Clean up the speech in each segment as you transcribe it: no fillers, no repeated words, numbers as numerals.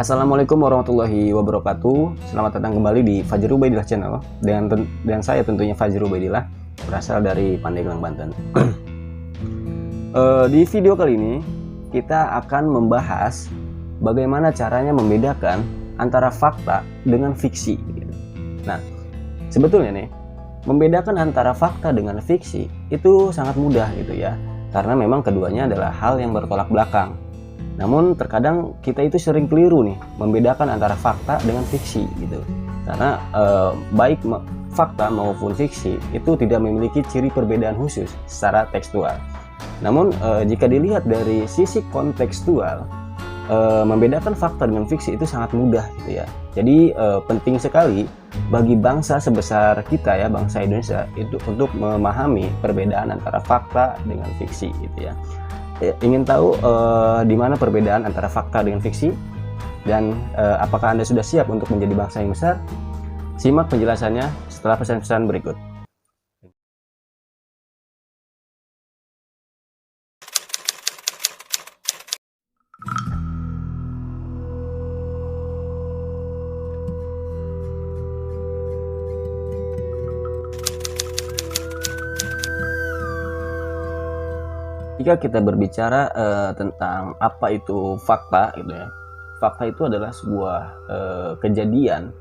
Assalamualaikum warahmatullahi wabarakatuh. Selamat datang kembali di Fajrul Ubaidillah Channel dan saya tentunya Fajrul Ubaidillah, berasal dari Pandeglang, Banten. Di video kali ini kita akan membahas bagaimana caranya membedakan antara fakta dengan fiksi. Nah, sebetulnya nih, membedakan antara fakta dengan fiksi itu sangat mudah gitu ya, karena memang keduanya adalah hal yang bertolak belakang. Namun terkadang kita itu sering keliru nih membedakan antara fakta dengan fiksi gitu, karena baik fakta maupun fiksi itu tidak memiliki ciri perbedaan khusus secara tekstual. Namun jika dilihat dari sisi kontekstual, membedakan fakta dengan fiksi itu sangat mudah gitu ya. Jadi penting sekali bagi bangsa sebesar kita ya, bangsa Indonesia, itu untuk memahami perbedaan antara fakta dengan fiksi gitu ya. Ingin tahu di mana perbedaan antara fakta dengan fiksi, dan apakah Anda sudah siap untuk menjadi bangsa yang besar? Simak penjelasannya setelah pesan-pesan berikut. Jika kita berbicara tentang apa itu fakta gitu ya, fakta itu adalah sebuah kejadian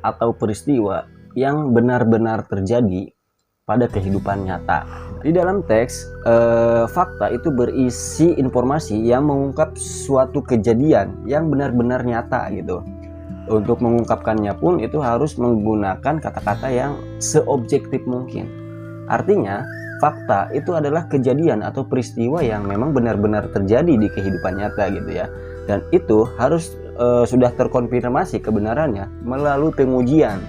atau peristiwa yang benar-benar terjadi pada kehidupan nyata. Di dalam teks, fakta itu berisi informasi yang mengungkap suatu kejadian yang benar-benar nyata gitu. Untuk mengungkapkannya pun itu harus menggunakan kata-kata yang seobjektif mungkin. Artinya, fakta itu adalah kejadian atau peristiwa yang memang benar-benar terjadi di kehidupan nyata gitu ya. Dan itu harus sudah terkonfirmasi kebenarannya melalui pengujian.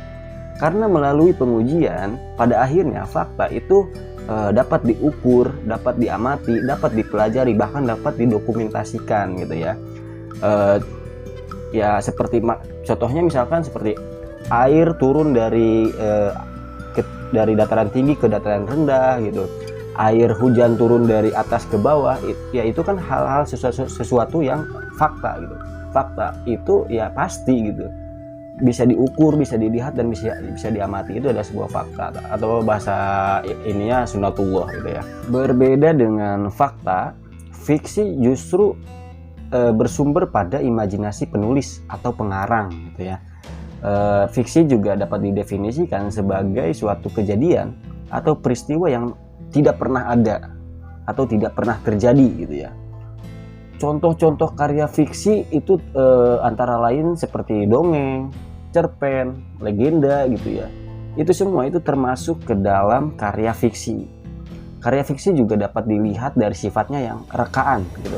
Karena melalui pengujian, pada akhirnya fakta itu dapat diukur, dapat diamati, dapat dipelajari, bahkan dapat didokumentasikan gitu ya. Ya seperti contohnya misalkan seperti air turun dari dataran tinggi ke dataran rendah gitu, air hujan turun dari atas ke bawah, ya itu kan hal-hal sesuatu yang fakta gitu. Fakta itu ya pasti gitu, bisa diukur, bisa dilihat, dan bisa diamati. Itu adalah sebuah fakta, atau bahasa ininya sunnatullah gitu ya. Berbeda dengan fakta, fiksi justru bersumber pada imajinasi penulis atau pengarang gitu ya. Fiksi juga dapat didefinisikan sebagai suatu kejadian atau peristiwa yang tidak pernah ada atau tidak pernah terjadi gitu ya. Contoh-contoh karya fiksi itu antara lain seperti dongeng, cerpen, legenda gitu ya. Itu semua itu termasuk ke dalam karya fiksi. Karya fiksi juga dapat dilihat dari sifatnya yang rekaan gitu,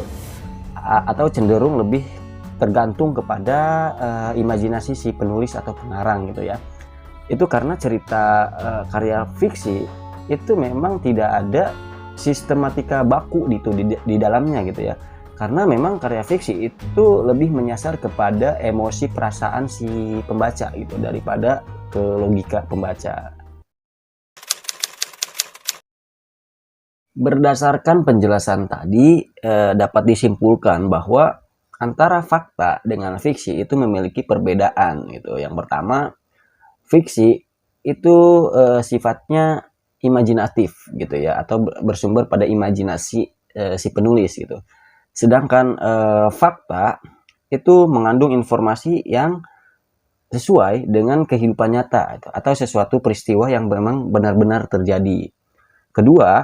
atau cenderung lebih tergantung kepada imajinasi si penulis atau pengarang gitu ya. Itu karena cerita karya fiksi itu memang tidak ada sistematika baku di dalamnya gitu ya. Karena memang karya fiksi itu lebih menyasar kepada emosi perasaan si pembaca gitu daripada ke logika pembaca. Berdasarkan penjelasan tadi, dapat disimpulkan bahwa antara fakta dengan fiksi itu memiliki perbedaan gitu. Yang pertama, fiksi itu sifatnya imajinatif gitu ya, atau bersumber pada imajinasi si penulis gitu. Sedangkan fakta itu mengandung informasi yang sesuai dengan kehidupan nyata atau sesuatu peristiwa yang memang benar-benar terjadi. Kedua,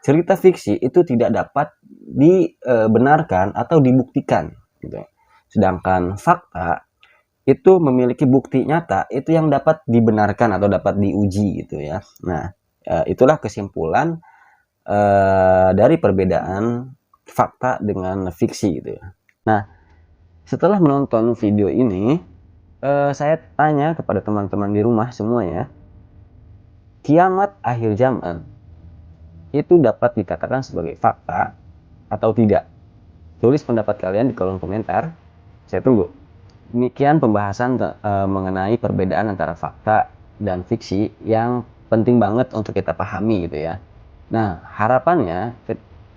cerita fiksi itu tidak dapat dibenarkan atau dibuktikan gitu. Sedangkan fakta itu memiliki bukti nyata itu yang dapat dibenarkan atau dapat diuji gitu ya. Nah, itulah kesimpulan dari perbedaan fakta dengan fiksi gitu ya. Nah, setelah menonton video ini, saya tanya kepada teman-teman di rumah semuanya, kiamat akhir zaman itu dapat dikatakan sebagai fakta atau tidak? Tulis pendapat kalian di kolom komentar, saya tunggu. Demikian pembahasan mengenai perbedaan antara fakta dan fiksi yang penting banget untuk kita pahami gitu ya. Nah, harapannya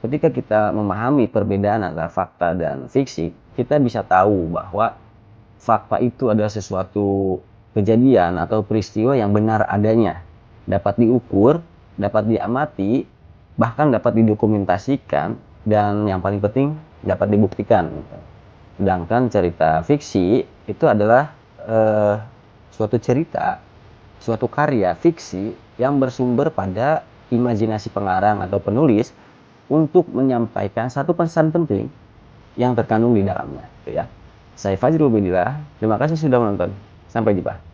ketika kita memahami perbedaan antara fakta dan fiksi, kita bisa tahu bahwa fakta itu adalah sesuatu kejadian atau peristiwa yang benar adanya, dapat diukur, dapat diamati, bahkan dapat didokumentasikan, dan yang paling penting dapat dibuktikan. Sedangkan cerita fiksi itu adalah suatu cerita, suatu karya fiksi yang bersumber pada imajinasi pengarang atau penulis untuk menyampaikan satu pesan penting yang terkandung di dalamnya, gitu ya. Saya Fajrul Bedillah, terima kasih sudah menonton. Sampai jumpa.